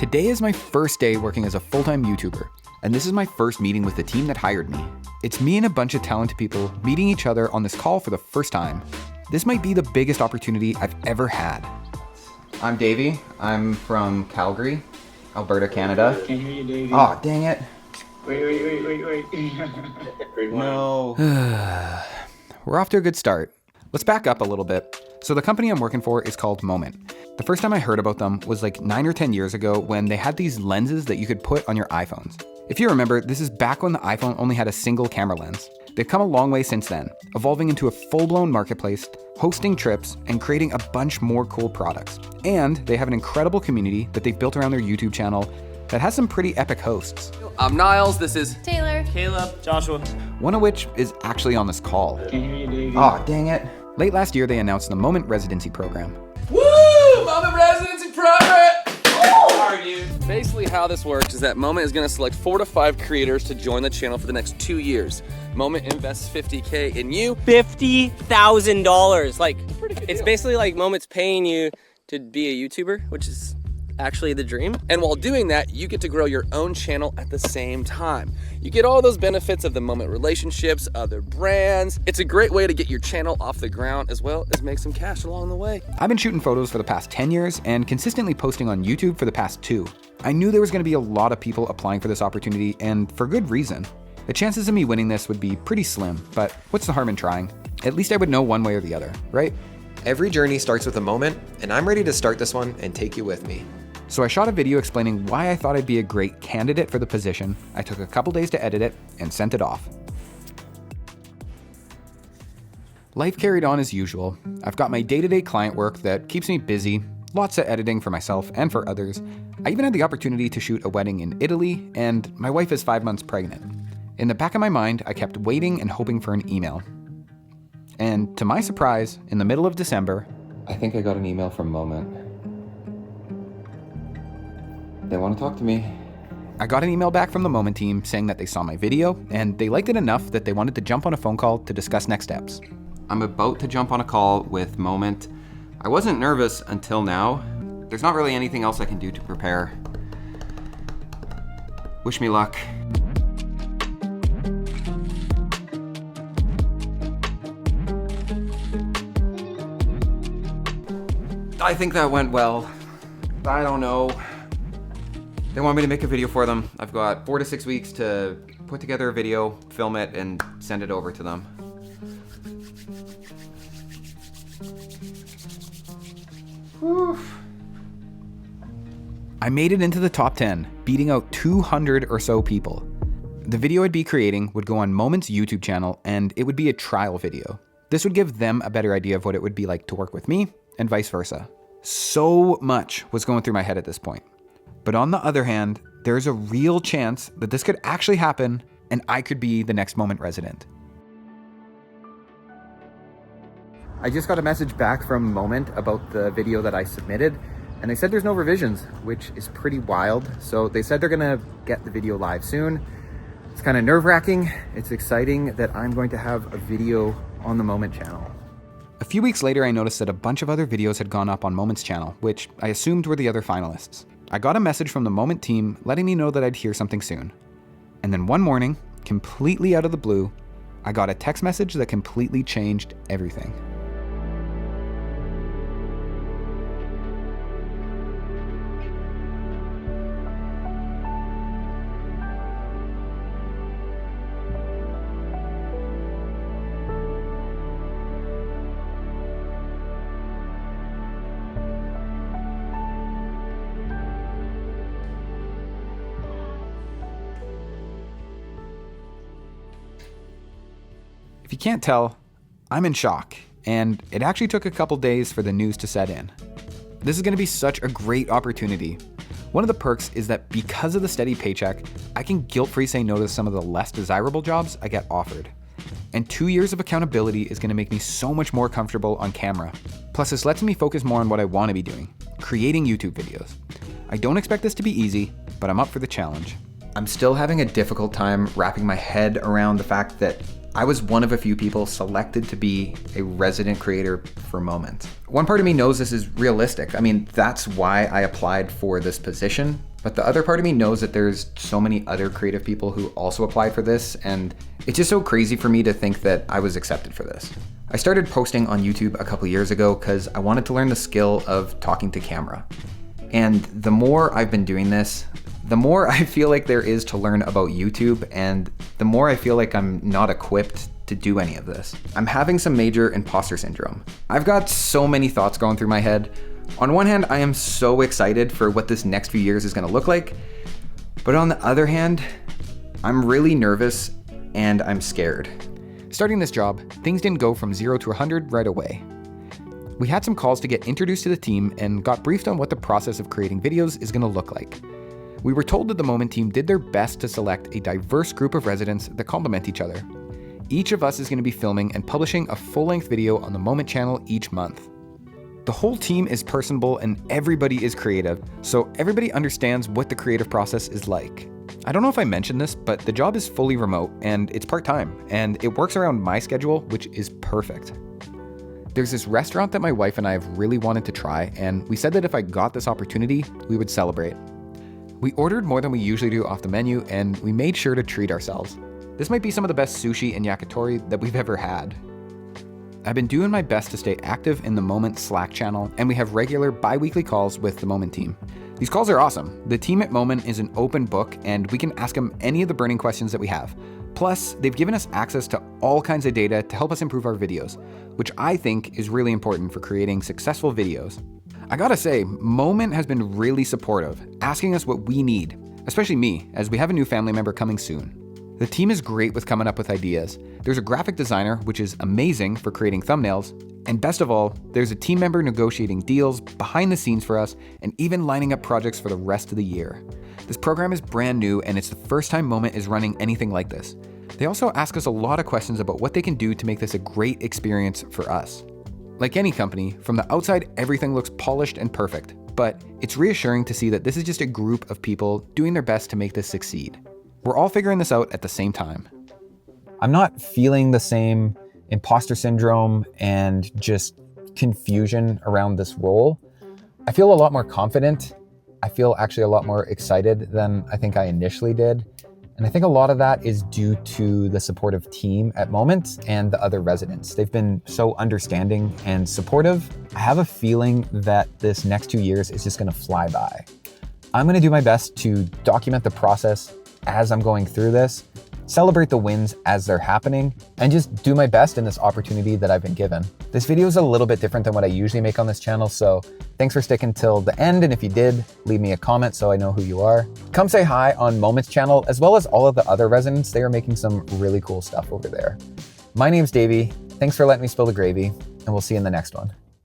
Today is my first day working as a full-time YouTuber, and this is my first meeting with the team that hired me. It's me and a bunch of talented people meeting each other on this call for the first time. This might be the biggest opportunity I've ever had. I'm Davey. I'm from Calgary, Alberta, Canada. Can't hear you, Davey. Oh, dang it. Wait. No. We're off to a good start. Let's back up a little bit. So the company I'm working for is called Moment. The first time I heard about them was like 9 or 10 years ago when they had these lenses that you could put on your iPhones. If you remember, this is back when the iPhone only had a single camera lens. They've come a long way since then, evolving into a full-blown marketplace, hosting trips, and creating a bunch more cool products. And they have an incredible community that they've built around their YouTube channel that has some pretty epic hosts. I'm Niles, this is Taylor, Caleb, Joshua. One of which is actually on this call. Can't hear you, Davey. Oh, dang it. Late last year, they announced the Moment residency program. Woo! Moment residency program! Sorry, dude. Basically how this works is that Moment is gonna select 4 to 5 creators to join the channel for the next 2 years. Moment invests $50K in you. $50,000. Like, it's deal. basically like Moment's paying you to be a YouTuber, which is actually the dream. And while doing that, you get to grow your own channel at the same time. You get all those benefits of the Moment relationships, other brands. It's a great way to get your channel off the ground as well as make some cash along the way. I've been shooting photos for the past 10 years and consistently posting on YouTube for the past 2. I knew there was gonna be a lot of people applying for this opportunity, and for good reason. The chances of me winning this would be pretty slim, but what's the harm in trying? At least I would know one way or the other, right? Every journey starts with a moment, and I'm ready to start this one and take you with me. So I shot a video explaining why I thought I'd be a great candidate for the position. I took a couple days to edit it and sent it off. Life carried on as usual. I've got my day-to-day client work that keeps me busy, lots of editing for myself and for others. I even had the opportunity to shoot a wedding in Italy, and my wife is 5 months pregnant. In the back of my mind, I kept waiting and hoping for an email. And to my surprise, in the middle of December, I think I got an email from Moment. They want to talk to me. I got an email back from the Moment team saying that they saw my video and they liked it enough that they wanted to jump on a phone call to discuss next steps. I'm about to jump on a call with Moment. I wasn't nervous until now. There's not really anything else I can do to prepare. Wish me luck. I think that went well. I don't know. They want me to make a video for them. I've got 4 to 6 weeks to put together a video, film it, and send it over to them. Whew. I made it into the top 10, beating out 200 or so people. The video I'd be creating would go on Moment's YouTube channel, and it would be a trial video. This would give them a better idea of what it would be like to work with me, and vice versa. So much was going through my head at this point. But on the other hand, there's a real chance that this could actually happen and I could be the next Moment resident. I just got a message back from Moment about the video that I submitted, and they said there's no revisions, which is pretty wild. So they said they're gonna get the video live soon. It's kind of nerve-wracking. It's exciting that I'm going to have a video on the Moment channel. A few weeks later, I noticed that a bunch of other videos had gone up on Moment's channel, which I assumed were the other finalists. I got a message from the Moment team letting me know that I'd hear something soon. And then one morning, completely out of the blue, I got a text message that completely changed everything. If you can't tell, I'm in shock, and it actually took a couple days for the news to set in. This is going to be such a great opportunity. One of the perks is that because of the steady paycheck, I can guilt-free say no to some of the less desirable jobs I get offered. And 2 years of accountability is going to make me so much more comfortable on camera. Plus, this lets me focus more on what I want to be doing, creating YouTube videos. I don't expect this to be easy, but I'm up for the challenge. I'm still having a difficult time wrapping my head around the fact that I was one of a few people selected to be a resident creator for Moment. One part of me knows this is realistic. I mean, that's why I applied for this position. But the other part of me knows that there's so many other creative people who also applied for this, and it's just so crazy for me to think that I was accepted for this. I started posting on YouTube a couple years ago because I wanted to learn the skill of talking to camera. And the more I've been doing this, the more I feel like there is to learn about YouTube, and the more I feel like I'm not equipped to do any of this. I'm having some major imposter syndrome. I've got so many thoughts going through my head. On one hand, I am so excited for what this next few years is gonna look like, but on the other hand, I'm really nervous and I'm scared. Starting this job, things didn't go from 0 to 100 right away. We had some calls to get introduced to the team and got briefed on what the process of creating videos is gonna look like. We were told that the Moment team did their best to select a diverse group of residents that complement each other. Each of us is gonna be filming and publishing a full-length video on the Moment channel each month. The whole team is personable and everybody is creative, so everybody understands what the creative process is like. I don't know if I mentioned this, but the job is fully remote and it's part-time, and it works around my schedule, which is perfect. There's this restaurant that my wife and I have really wanted to try, and we said that if I got this opportunity, we would celebrate. We ordered more than we usually do off the menu, and we made sure to treat ourselves. This might be some of the best sushi and yakitori that we've ever had. I've been doing my best to stay active in the Moment Slack channel, and we have regular bi-weekly calls with the Moment team. These calls are awesome. The team at Moment is an open book, and we can ask them any of the burning questions that we have. Plus, they've given us access to all kinds of data to help us improve our videos, which I think is really important for creating successful videos. I gotta say, Moment has been really supportive, asking us what we need, especially me, as we have a new family member coming soon. The team is great with coming up with ideas. There's a graphic designer, which is amazing for creating thumbnails. And best of all, there's a team member negotiating deals behind the scenes for us and even lining up projects for the rest of the year. This program is brand new, and it's the first time Moment is running anything like this. They also ask us a lot of questions about what they can do to make this a great experience for us. Like any company, from the outside, everything looks polished and perfect, but it's reassuring to see that this is just a group of people doing their best to make this succeed. We're all figuring this out at the same time. I'm not feeling the same imposter syndrome and just confusion around this role. I feel a lot more confident. I feel actually a lot more excited than I think I initially did. And I think a lot of that is due to the supportive team at Moment and the other residents. They've been so understanding and supportive. I have a feeling that this next 2 years is just gonna fly by. I'm gonna do my best to document the process as I'm going through this, celebrate the wins as they're happening, and just do my best in this opportunity that I've been given. This video is a little bit different than what I usually make on this channel, so thanks for sticking till the end, and if you did, leave me a comment so I know who you are. Come say hi on Moment's channel, as well as all of the other residents. They are making some really cool stuff over there. My name's Davey. Thanks for letting me spill the gravy, and we'll see you in the next one.